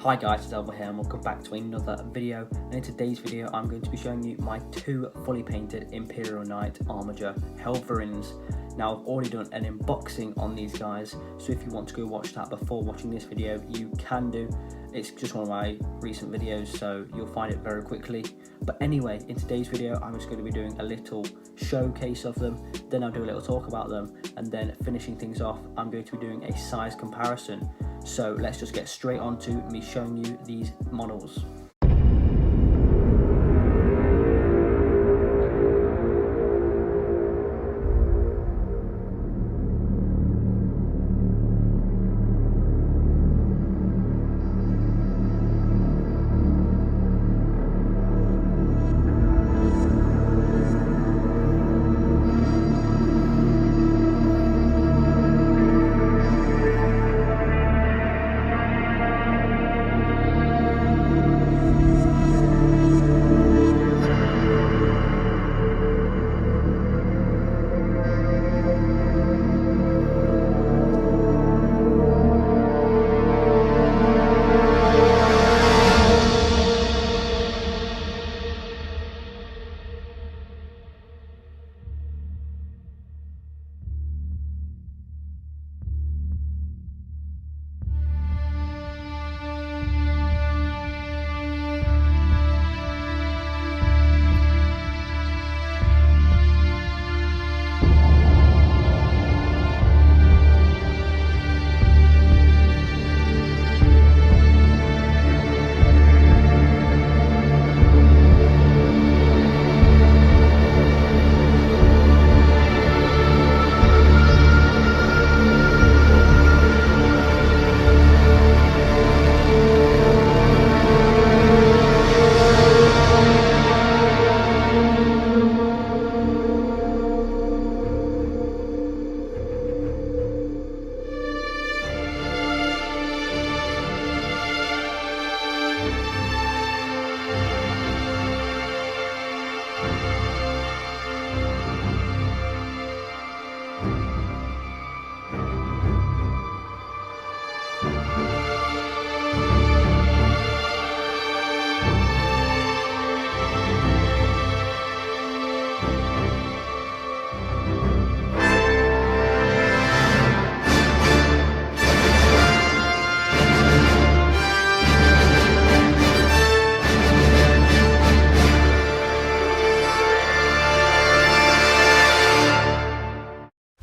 Hi guys, it's Elva here and welcome back to another video, and in today's video I'm going to be showing you my two fully painted Imperial Knight Armiger Helverins. Now I've already done an unboxing on these guys, so if you want to go watch that before watching this video you can do. It's just one of my recent videos, so you'll find it very quickly. But anyway, in today's video I'm just going to be doing a little showcase of them, then I'll do a little talk about them, and then finishing things off I'm going to be doing a size comparison. So let's just get straight on to me showing you these models.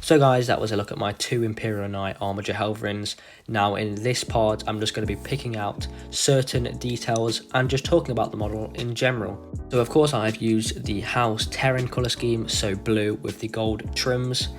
So guys, that was a look at my two Imperial Knight Armiger Helverins. Now in this part, I'm just going to be picking out certain details and just talking about the model in general. So of course I've used the House Terran colour scheme, so blue with the gold trims.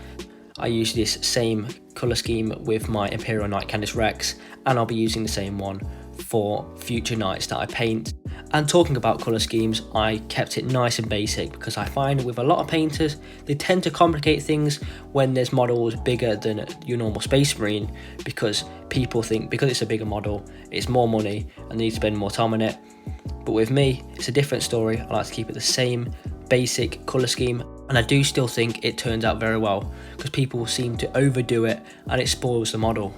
I use this same colour scheme with my Imperial Knight Candice Rex, and I'll be using the same one for future knights that I paint. And talking about colour schemes, I kept it nice and basic because I find with a lot of painters, they tend to complicate things when there's models bigger than your normal Space Marine, because people think because it's a bigger model, it's more money and they need to spend more time on it. But with me, it's a different story. I like to keep it the same basic colour scheme, and I do still think it turns out very well because people seem to overdo it and it spoils the model.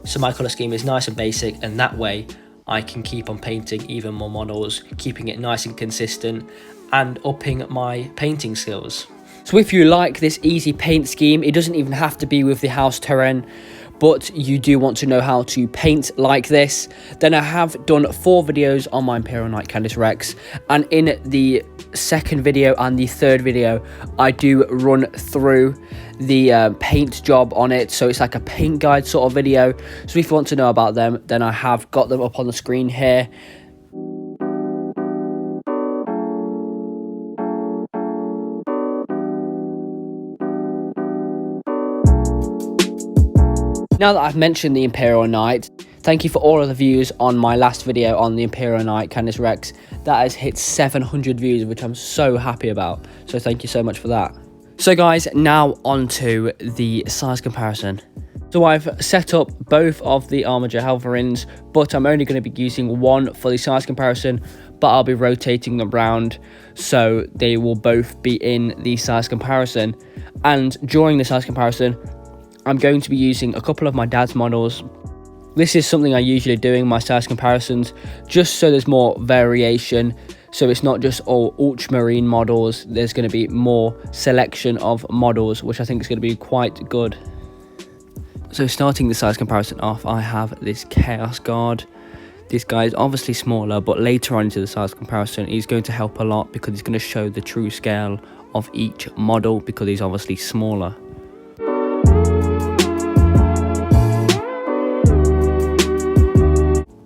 So my colour scheme is nice and basic, and that way I can keep on painting even more models, keeping it nice and consistent and upping my painting skills. So if you like this easy paint scheme, it doesn't even have to be with the House Terran, but you do want to know how to paint like this, then I have done 4 videos on my Imperial Knight Candice Rex, and in the second video and the third video I do run through the paint job on it, so it's like a paint guide sort of video. So if you want to know about them, then I have got them up on the screen here. Now that I've mentioned the Imperial Knight, thank you for all of the views on my last video on the Imperial Knight Candice Rex. That has hit 700 views, which I'm so happy about. So thank you so much for that. So guys, now on to the size comparison. So I've set up both of the Armiger Helverins, but I'm only going to be using one for the size comparison, but I'll be rotating them around so they will both be in the size comparison. And during the size comparison, I'm going to be using a couple of my dad's models This is something I usually do in my size comparisons, just so there's more variation. So it's not just all ultramarine models, there's going to be more selection of models, which I think is going to be quite good. So starting the size comparison off, I have this Chaos Guard. This guy is obviously smaller, but later on into the size comparison, he's going to help a lot because he's going to show the true scale of each model because he's obviously smaller.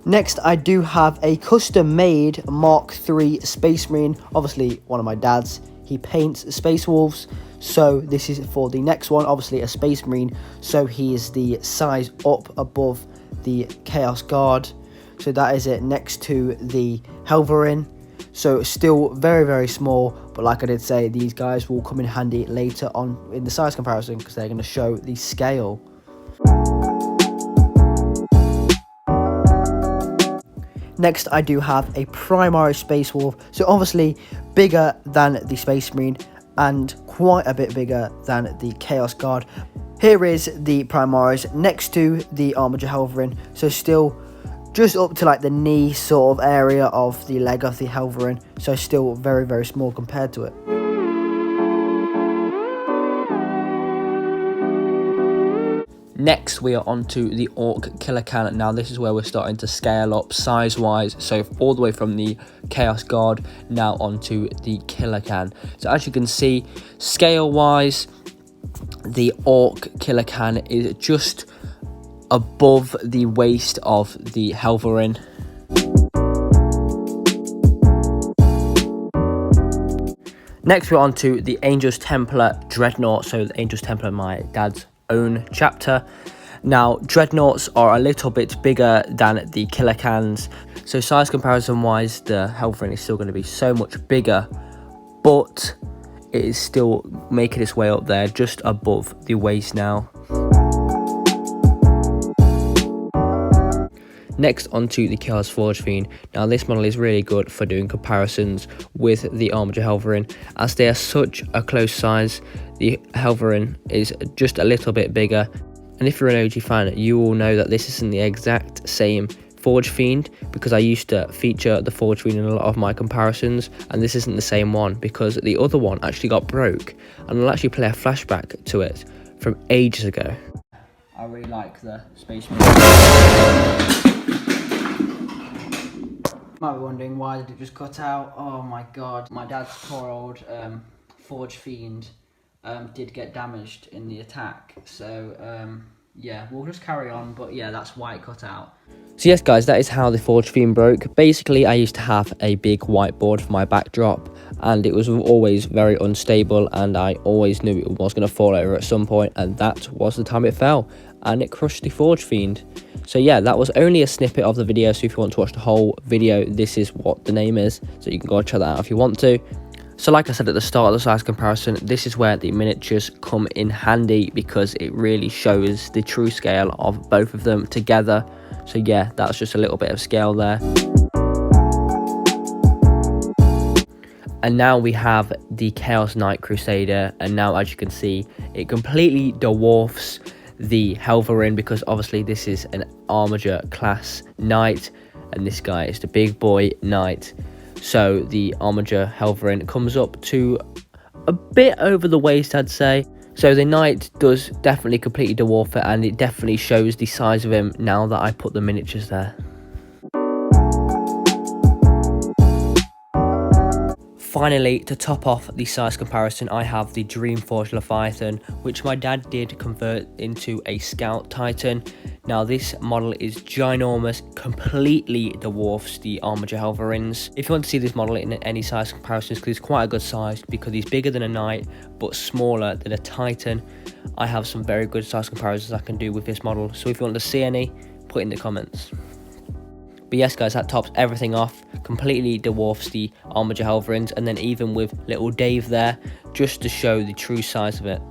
Next, I do have a custom-made Mark III Space Marine, obviously one of my dad's. He paints Space Wolves, so this is for the next one, obviously a Space Marine, so he is the size up above the Chaos Guard. So that is it next to the Helverin. So still very, very small, but like I did say, these guys will come in handy later on in the size comparison because they're going to show the scale. Next, I do have a Primary Space Wolf, so obviously bigger than the Space Marine and quite a bit bigger than the Chaos Guard. Here is the Primaris next to the Armiger Helverin, so still just up to like the knee sort of area of the leg of the Helverin, so still very, very small compared to it. Next, we are on to the Orc Killer Can. Now, this is where we're starting to scale up size-wise. So, all the way from the Chaos Guard, now onto the Killer Can. So, as you can see, scale-wise, the Orc Killer Can is just above the waist of the Helverin. Next, we're on to the Angel's Templar Dreadnought. So, the Angel's Templar, my dad's own chapter. Now, dreadnoughts are a little bit bigger than the Killer Cans, so size comparison wise the Helverin is still going to be so much bigger, but it is still making its way up there just above the waist now. Next, onto the Chaos Forge Fiend. Now, this model is really good for doing comparisons with the Armiger Helverin, as they are such a close size. The Helverin is just a little bit bigger, and if you're an OG fan, you will know that this isn't the exact same Forge Fiend, because I used to feature the Forge Fiend in a lot of my comparisons, and this isn't the same one because the other one actually got broke, and I'll actually play a flashback to it from ages ago. I really like the Space Marine. Might be wondering, why did it just cut out? Oh my god, my dad's poor old Forge Fiend did get damaged in the attack, so yeah, we'll just carry on, but yeah, that's why it cut out. So yes guys, that is how the Forge Fiend broke. Basically, I used to have a big whiteboard for my backdrop, and it was always very unstable, and I always knew it was going to fall over at some point, and that was the time it fell, and it crushed the Forge Fiend. So yeah, that was only a snippet of the video, so if you want to watch the whole video, this is what the name is, so you can go and check that out if you want to. So like I said at the start of the size comparison, this is where the miniatures come in handy because it really shows the true scale of both of them together. So yeah, that's just a little bit of scale there. And now we have the Chaos Knight Crusader, and now as you can see, it completely dwarfs the Helverin because obviously this is an Armiger class knight, and this guy is the big boy knight. So the Armiger Helverin comes up to a bit over the waist, I'd say. So the knight does definitely completely dwarf it, and it definitely shows the size of him now that I put the miniatures there. Finally, to top off the size comparison, I have the Dreamforged Leviathan, which my dad did convert into a Scout Titan. Now, this model is ginormous, completely dwarfs the Armiger Helverins. If you want to see this model in any size comparisons, because it's quite a good size, because he's bigger than a Knight, but smaller than a Titan, I have some very good size comparisons I can do with this model. So if you want to see any, put in the comments. But yes guys, that tops everything off, completely dwarfs the Armiger Helverins, and then even with little Dave there, just to show the true size of it.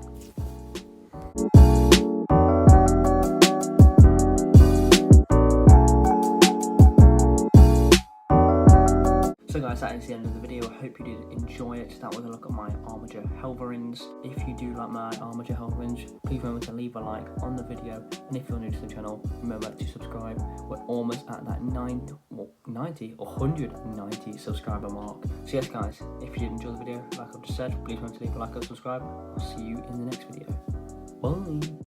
So guys, that is the end of the video. I hope you did enjoy it. That was a look at my Armiger Helverins. If you do like my Armiger Helverins, please remember to leave a like on the video. And if you're new to the channel, remember to subscribe. We're almost at that 190 subscriber mark. So yes guys, if you did enjoy the video, like I've just said, please remember to leave a like and subscribe. I'll see you in the next video. Bye.